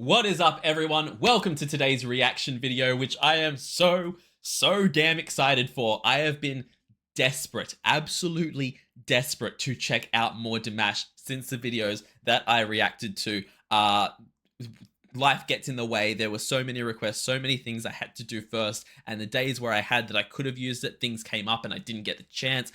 What is up, everyone? Welcome to today's reaction video, which I am so damn excited for. I have been desperate, absolutely desperate to check out more Dimash since the videos that I reacted to. Life gets in the way. There were so many requests, so many things I had to do first, and the days where I had that I could have used it, things came up and I didn't get the chance.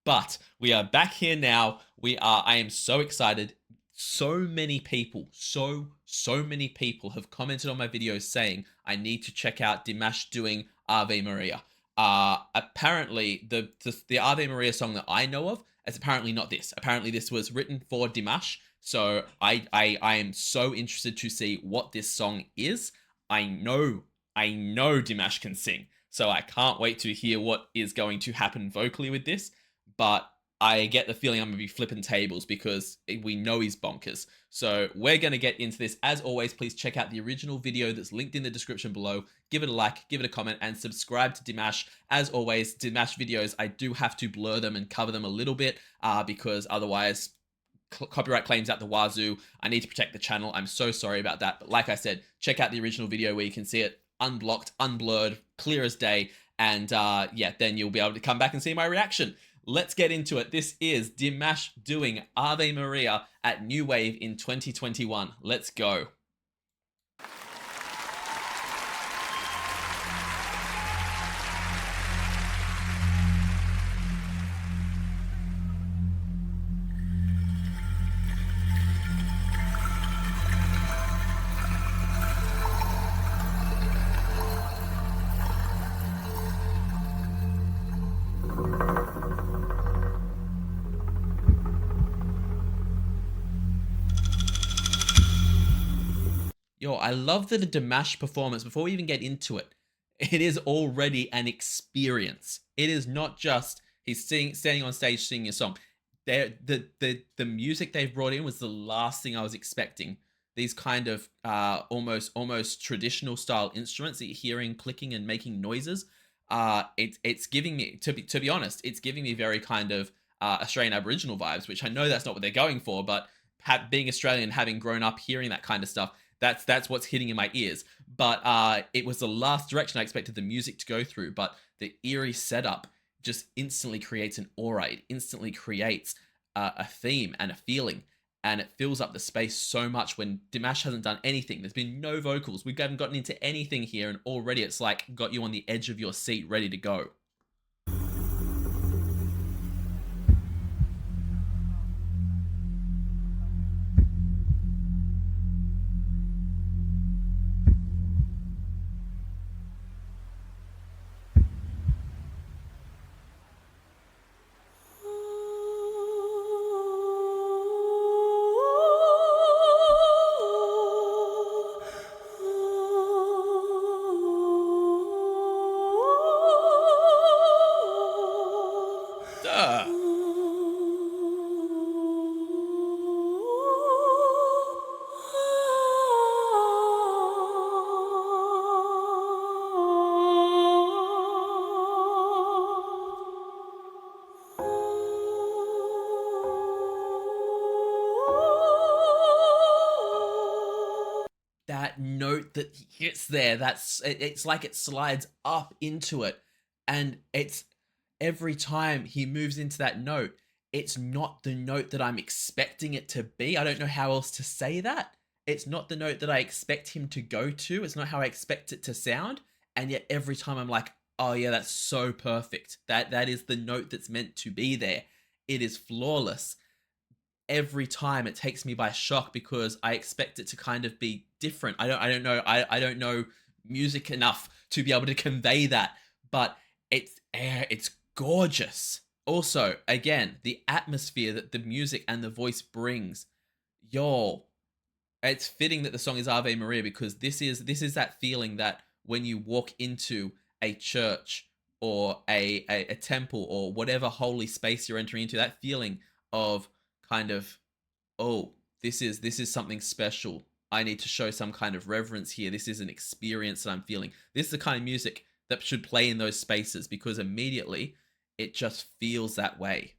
But we are back here now. I am so excited. So many people, so many people have commented on my videos saying I need to check out Dimash doing Ave Maria. Apparently the Ave Maria song that I know of is apparently not this. Apparently this was written for Dimash. So I am so interested to see what this song is. I know Dimash can sing, so I can't wait to hear what is going to happen vocally with this. But I get the feeling I'm going to be flipping tables because we know he's bonkers. So we're going to get into this. As always, please check out the original video that's linked in the description below. Give it a like, give it a comment, and subscribe to Dimash. As always, Dimash videos, I do have to blur them and cover them a little bit because otherwise copyright claims out the wazoo. I need to protect the channel. I'm so sorry about that. But like I said, check out the original video where you can see it unblocked, unblurred, clear as day. And yeah, then you'll be able to come back and see my reaction. Let's get into it. This is Dimash doing Ave Maria at New Wave in 2021. Let's go. Yo, I love the Dimash performance. Before we even get into it, it is already an experience. It is not just he's standing on stage singing a song. The music they've brought in was the last thing I was expecting. These kind of almost traditional style instruments that you're hearing clicking and making noises. It's giving me, to be honest, it's giving me very kind of Australian Aboriginal vibes, which I know that's not what they're going for, but being Australian, having grown up hearing that kind of stuff, that's what's hitting in my ears. But it was the last direction I expected the music to go through. But the eerie setup just instantly creates an aura. It instantly creates a theme and a feeling, and it fills up the space so much when Dimash hasn't done anything. There's been no vocals. We haven't gotten into anything here, and already it's like got you on the edge of your seat, ready to go. That note that hits there, it's like it slides up into it, and it's every time he moves into that note, it's not the note that I'm expecting it to be. I don't know how else to say that. It's not the note that I expect him to go to. It's not how I expect it to sound. And yet every time I'm like, oh yeah, that's so perfect. That is the note that's meant to be there. It is flawless. Every time it takes me by shock because I expect it to kind of be different. I don't know music enough to be able to convey that, but it's gorgeous. Also, again, the atmosphere that the music and the voice brings. Yo, it's fitting that the song is Ave Maria because this is that feeling that when you walk into a church or a temple or whatever holy space you're entering into, that feeling of kind of, oh, this is something special. I need to show some kind of reverence here. This is an experience that I'm feeling. This is the kind of music that should play in those spaces because immediately it just feels that way.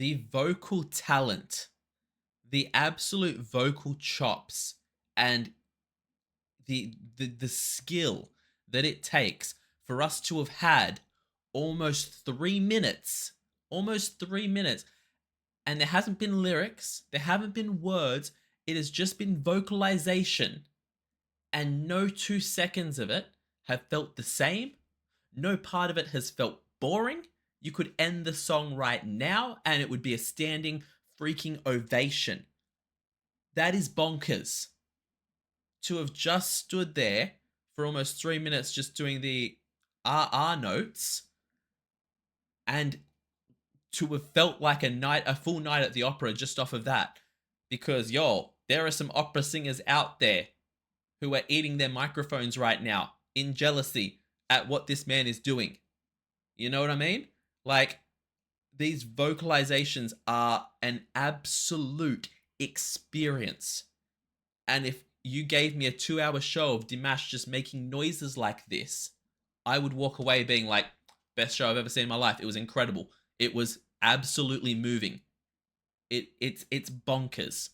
the vocal talent, the absolute vocal chops, and the skill that it takes for us to have had almost 3 minutes, and there hasn't been lyrics, there haven't been words, it has just been vocalization, and no 2 seconds of it have felt the same. No part of it has felt boring. You could end the song right now and it would be a standing freaking ovation. That is bonkers. To have just stood there for almost 3 minutes just doing the notes, and to have felt like a full night at the opera just off of that. Because, there are some opera singers out there who are eating their microphones right now in jealousy at what this man is doing. You know what I mean? Like, these vocalizations are an absolute experience. And if you gave me a 2-hour show of Dimash just making noises like this, I would walk away being like, best show I've ever seen in my life. It was incredible. It was absolutely moving. It's bonkers.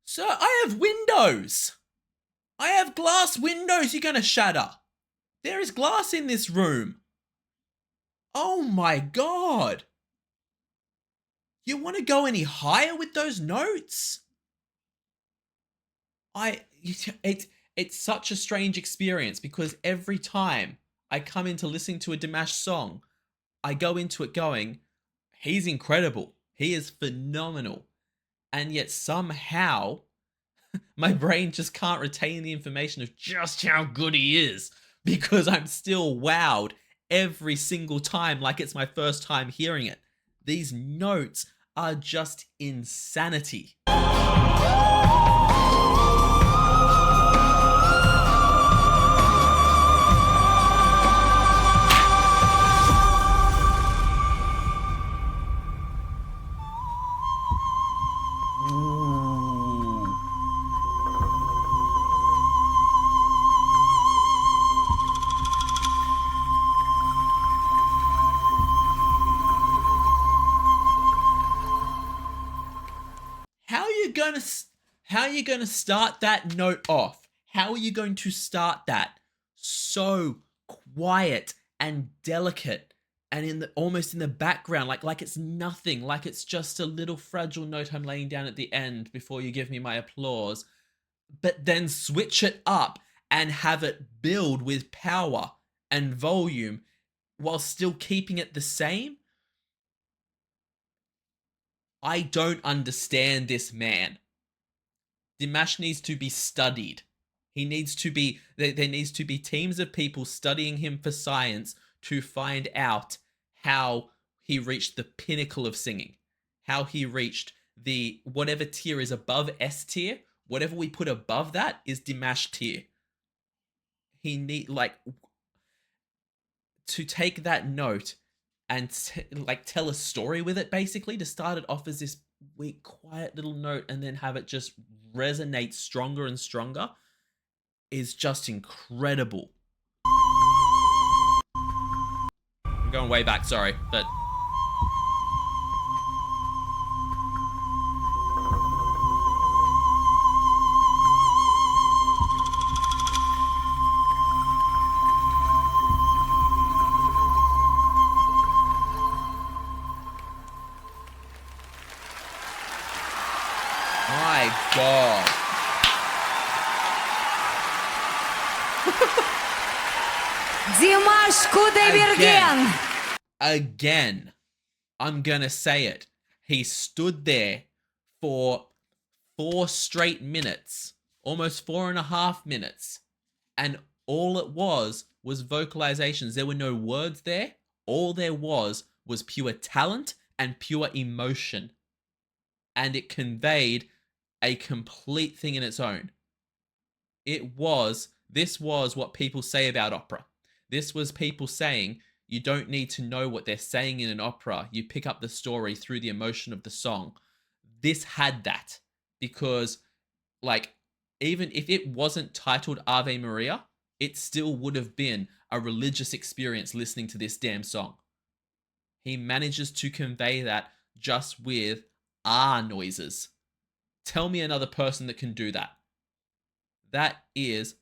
Sir, I have windows. I have glass windows you're gonna shatter. There is glass in this room. Oh my god. You want to go any higher with those notes? It's such a strange experience because every time I come into listening to a Dimash song, I go into it going, he's incredible. He is phenomenal. And yet somehow my brain just can't retain the information of just how good he is because I'm still wowed every single time like it's my first time hearing it. These notes are just insanity. How are you gonna start that note off? How are you going to start that so quiet and delicate and almost in the background, like it's nothing, like it's just a little fragile note I'm laying down at the end before you give me my applause, but then switch it up and have it build with power and volume while still keeping it the same? I don't understand this man. Dimash needs to be studied. He needs to be, there needs to be teams of people studying him for science to find out how he reached the pinnacle of singing. How he reached the, whatever tier is above S tier, whatever we put above that is Dimash tier. He need, to take that note and tell a story with it, basically, to start it off as this weak, quiet little note and then have it just resonate stronger and stronger is just incredible. I'm going way back, sorry, but god. Dimash Kudaibergen. Again, I'm gonna say it. He stood there for 4 straight minutes, almost 4.5 minutes, and all it was vocalizations. There were no words there. All there was pure talent and pure emotion. And it conveyed a complete thing in its own. This was what people say about opera. This was people saying, you don't need to know what they're saying in an opera. You pick up the story through the emotion of the song. This had that because, like, even if it wasn't titled Ave Maria, it still would have been a religious experience listening to this damn song. He manages to convey that just with noises. Tell me another person that can do that. That is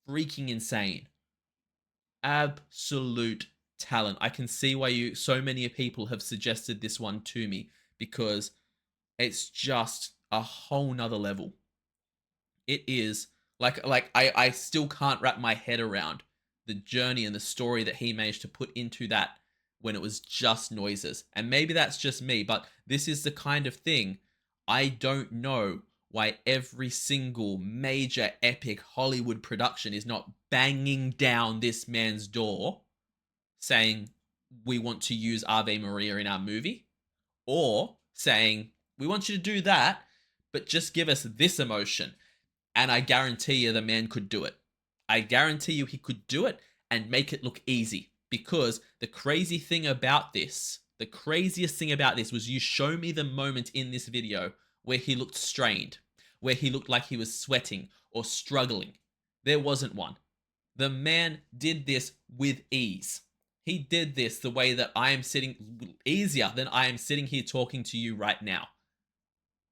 freaking insane. Absolute talent. I can see why so many people have suggested this one to me, because it's just a whole nother level. It is like I still can't wrap my head around the journey and the story that he managed to put into that when it was just noises. And maybe that's just me, but this is the kind of thing I don't know why every single major epic Hollywood production is not banging down this man's door saying, we want to use Ave Maria in our movie, or saying, we want you to do that, but just give us this emotion. And I guarantee you the man could do it. I guarantee you he could do it and make it look easy. Because the craziest thing about this was, you show me the moment in this video where he looked strained, where he looked like he was sweating or struggling. There wasn't one. The man did this with ease. He did this the way that I am sitting, easier than I am sitting here talking to you right now.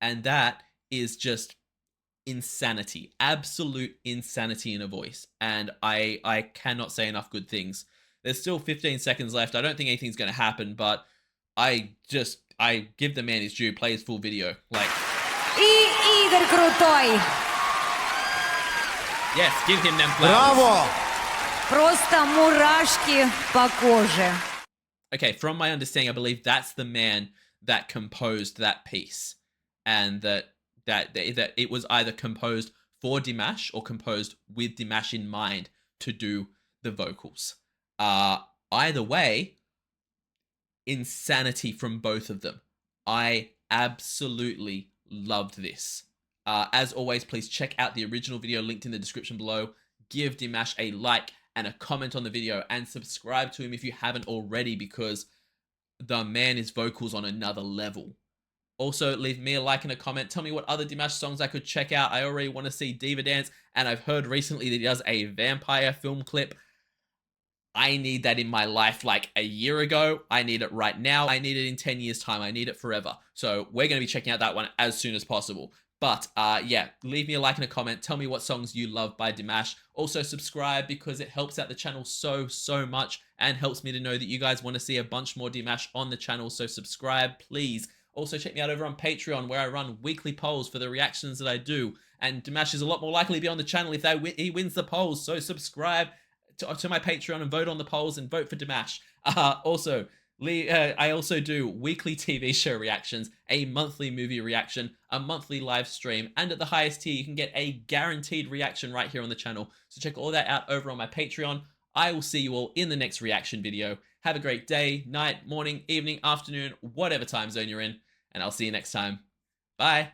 And that is just insanity, absolute insanity in a voice. And I cannot say enough good things. There's still 15 seconds left. I don't think anything's going to happen, but I give the man his due. Play his full video. Like, Игорь крутой. Yes, give him them flowers. Bravo! Просто мурашки по коже. Okay, from my understanding, I believe that's the man that composed that piece, and that it was either composed for Dimash or composed with Dimash in mind to do the vocals. Either way, insanity from both of them. I absolutely loved this. As always, please check out the original video linked in the description below. Give Dimash a like and a comment on the video, and subscribe to him if you haven't already, because the man is vocals on another level. Also, leave me a like and a comment. Tell me what other Dimash songs I could check out. I already want to see Diva Dance, and I've heard recently that he does a vampire film clip. I need that in my life like a year ago. I need it right now. I need it in 10 years' time. I need it forever. So we're going to be checking out that one as soon as possible. But yeah, leave me a like and a comment. Tell me what songs you love by Dimash. Also subscribe, because it helps out the channel so much, and helps me to know that you guys want to see a bunch more Dimash on the channel. So subscribe, please. Also check me out over on Patreon, where I run weekly polls for the reactions that I do. And Dimash is a lot more likely to be on the channel if he wins the polls. So subscribe to my Patreon and vote on the polls and vote for Dimash. Also, I also do weekly TV show reactions, a monthly movie reaction, a monthly live stream, and at the highest tier, you can get a guaranteed reaction right here on the channel. So check all that out over on my Patreon. I will see you all in the next reaction video. Have a great day, night, morning, evening, afternoon, whatever time zone you're in, and I'll see you next time. Bye.